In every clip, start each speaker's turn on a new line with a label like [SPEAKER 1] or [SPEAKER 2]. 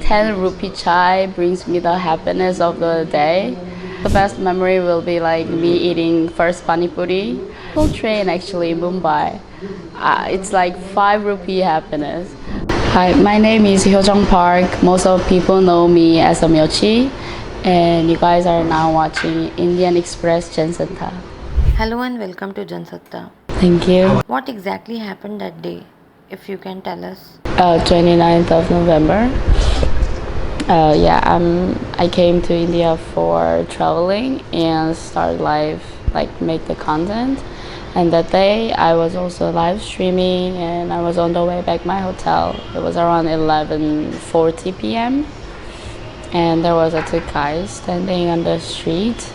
[SPEAKER 1] 10 rupee chai brings me the happiness of the day. The best memory will be like me eating first pani puri. Full train actually in Mumbai. It's like 5 rupee happiness. Hi, my name is Hyojong Park. Most of people know me as a Myochi, and you guys are now watching Indian Express Jansatta.
[SPEAKER 2] Hello and welcome to Jansatta.
[SPEAKER 1] Thank you.
[SPEAKER 2] What exactly happened that day, if you can tell us?
[SPEAKER 1] 29th of November. I came to India for traveling and start live, like make the content. And that day I was also live streaming and I was on the way back my hotel. It was around 11:40 p.m. and there was two guys standing on the street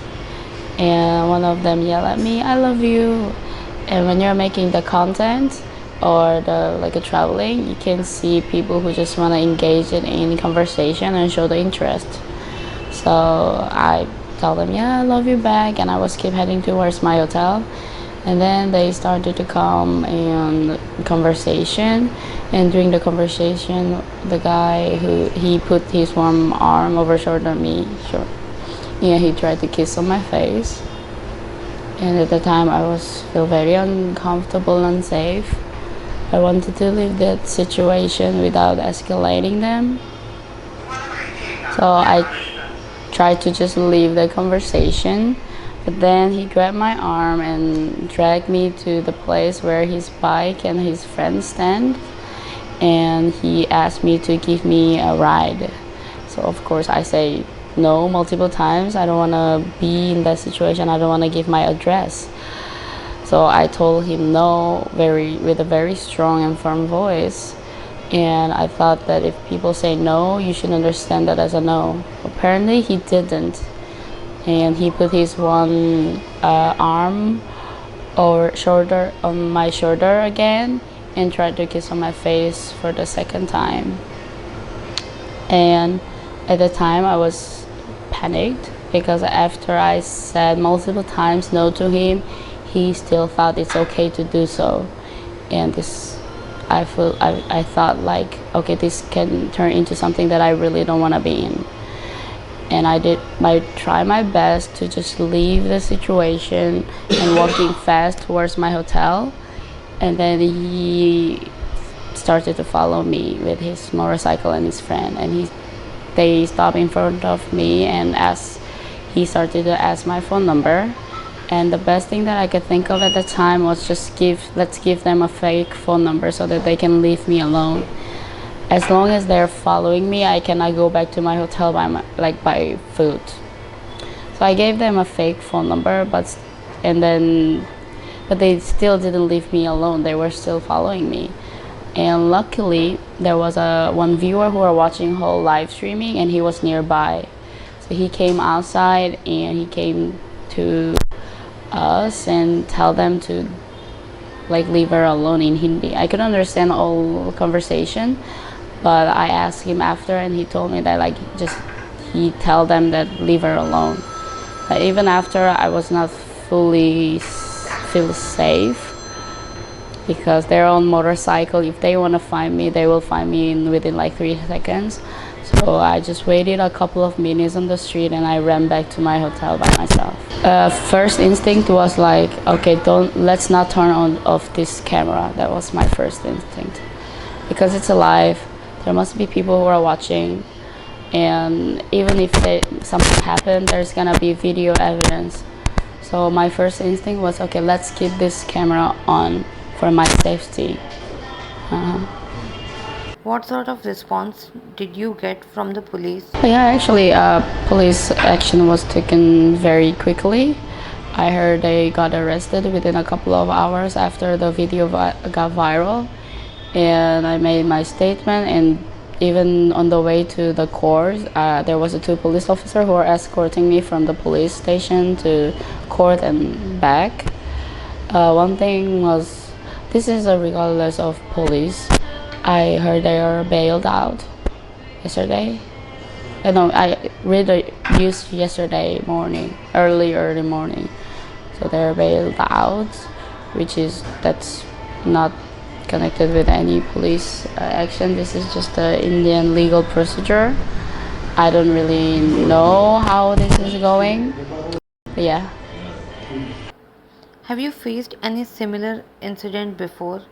[SPEAKER 1] and one of them yelled at me, "I love you." And when you're making the content or the traveling, you can see people who just want to engage in conversation and show the interest. So I tell them, "Yeah, I love you back," and I was keep heading towards my hotel. And then they started to come and conversation, and during the conversation the guy he put his warm arm over shoulder me, he tried to kiss on my face. And at the time I was feel very uncomfortable and unsafe. I wanted to leave that situation without escalating them, so I tried to just leave the conversation. But then he grabbed my arm and dragged me to the place where his bike and his friends stand, and he asked me to give me a ride. So of course I say no multiple times. I don't want to be in that situation. I don't want to give my address. So I told him no with a very strong and firm voice. And I thought that if people say no, you should understand that as a no. Apparently he didn't. And he put his one arm or shoulder on my shoulder again and tried to kiss on my face for the second time. And at the time I was panicked because after I said multiple times no to him, he still thought it's okay to do so. And I thought like, okay, this can turn into something that I really don't want to be in. And I try my best to just leave the situation and walking fast towards my hotel. And then he started to follow me with his motorcycle and his friend. And they stopped in front of me and he started to ask my phone number. And the best thing that I could think of at the time was let's give them a fake phone number so that they can leave me alone. As long as they're following me, I cannot go back to my hotel by foot. So I gave them a fake phone number, but they still didn't leave me alone. They were still following me. And luckily, there was one viewer who were watching whole live streaming, and he was nearby. So he came outside and he came to us and tell them to leave her alone in Hindi. I could understand all conversation. But I asked him after, and he told me that he tell them that leave her alone. But even after, I was not fully feel safe because they're on motorcycle. If they want to find me, they will find me within 3 seconds. So I just waited a couple of minutes on the street and I ran back to my hotel by myself. First instinct was like, okay, let's not turn off this camera. That was my first instinct because it's alive. There must be people who are watching, and even if something happened, there's gonna be video evidence. So my first instinct was, okay, let's keep this camera on for my safety.
[SPEAKER 2] What sort of response did you get from the police?
[SPEAKER 1] Yeah, actually, police action was taken very quickly. I heard they got arrested within a couple of hours after the video got viral. And I made my statement, and even on the way to the court, there was 2 police officers who were escorting me from the police station to court and back. One thing was, this is regardless of police. I heard they are bailed out yesterday. I read the news yesterday morning, early morning. So they're bailed out, that's not connected with any police action. This is just the Indian legal procedure. I don't really know how this is going. But yeah.
[SPEAKER 2] Have you faced any similar incident before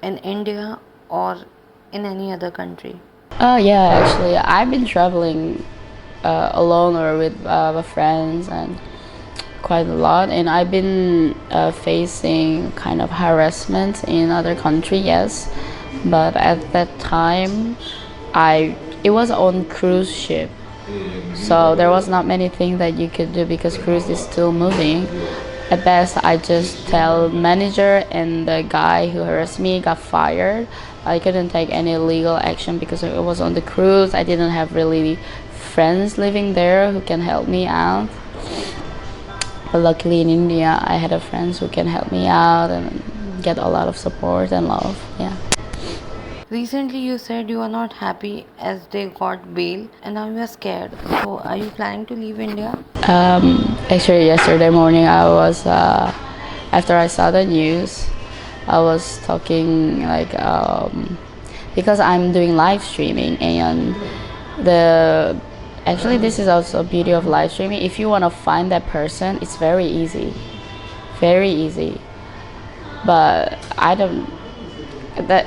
[SPEAKER 2] in India or in any other country?
[SPEAKER 1] Yeah, actually, I've been traveling alone or with friends and quite a lot, and I've been facing kind of harassment in other country, yes. But at that time, it was on cruise ship, so there was not many things that you could do because cruise is still moving. At best, I just tell manager, and the guy who harassed me got fired. I couldn't take any legal action because it was on the cruise. I didn't have really friends living there who can help me out. But luckily in India, I had a friends who can help me out and get a lot of support and love. Yeah.
[SPEAKER 2] Recently, you said you are not happy as they got bail and now you are scared. So, are you planning to leave India?
[SPEAKER 1] Actually, yesterday morning, I was after I saw the news, I was talking like because I'm doing live streaming, and the actually this is also a beauty of live streaming. If you want to find that person, it's very easy, very easy. But I don't.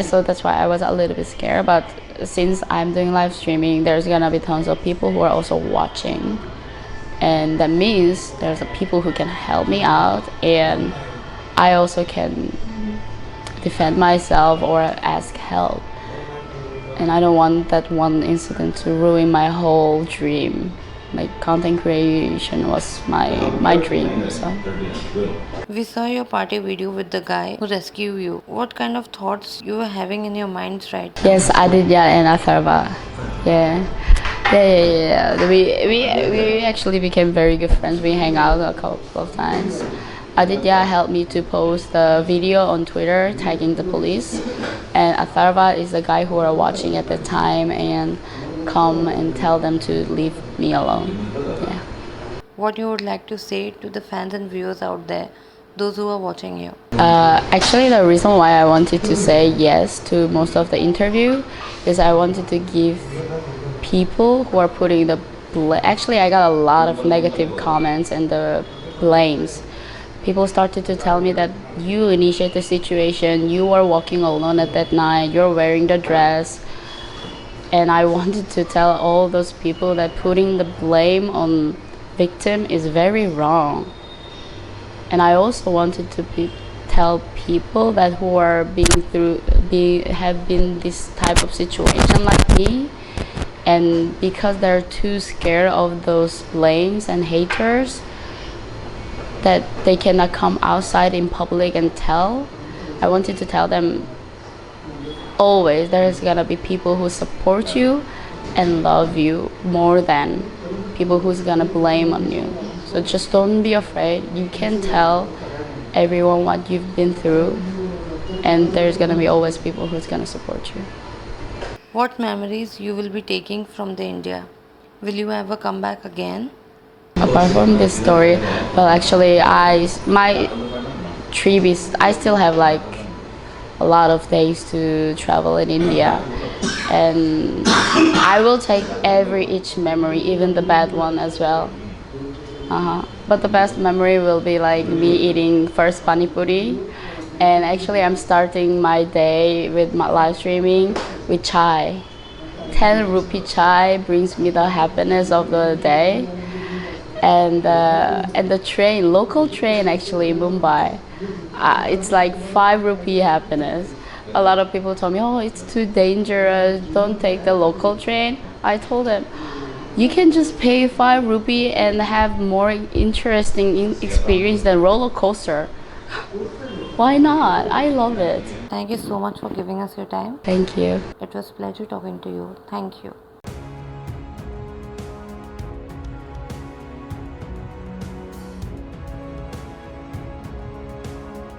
[SPEAKER 1] So that's why I was a little bit scared. But since I'm doing live streaming, there's gonna be tons of people who are also watching, and that means there's a people who can help me out, and I also can defend myself or ask help. And I don't want that one incident to ruin my whole dream. Like content creation was my dream. So
[SPEAKER 2] We saw your party video with the guy who rescued you. What kind of thoughts you were having in your minds right now?
[SPEAKER 1] yes, Aditya and Atharva. Yeah. Yeah. We actually became very good friends. We hang out a couple of times. Aditya helped me to post the video on Twitter tagging the police, and Atharva is the guy who were watching at the time and come and tell them to leave me alone. Yeah.
[SPEAKER 2] What you would like to say to the fans and viewers out there, those who are watching you?
[SPEAKER 1] Actually, the reason why I wanted to say yes to most of the interview is I wanted to give people who are putting the actually I got a lot of negative comments and the blames. People started to tell me that you initiate the situation, you were walking alone at that night, you're wearing the dress. And I wanted to tell all those people that putting the blame on victim is very wrong. And I also wanted to tell people that who are have been this type of situation like me, and because they're too scared of those blames and haters, that they cannot come outside in public and tell. I wanted to tell them always there's gonna be people who support you and love you more than people who's gonna blame on you. So just don't be afraid. You can tell everyone what you've been through, and there's gonna be always people who's gonna support you.
[SPEAKER 2] What memories you will be taking from the India? Will you ever come back again?
[SPEAKER 1] Apart from this story, well, actually, my trip is I still have like a lot of days to travel in India, and I will take each memory, even the bad one as well. But the best memory will be like me eating first pani puri, and actually I'm starting my day with my live streaming with chai. 10 rupee chai brings me the happiness of the day. And the train, local train actually in Mumbai, it's like 5 rupee happiness. A lot of people told me, oh, it's too dangerous, don't take the local train. I told them, you can just pay 5 rupee and have more interesting experience than roller coaster. Why not? I love it.
[SPEAKER 2] Thank you so much for giving us your time.
[SPEAKER 1] Thank you.
[SPEAKER 2] It was a pleasure talking to you. Thank you.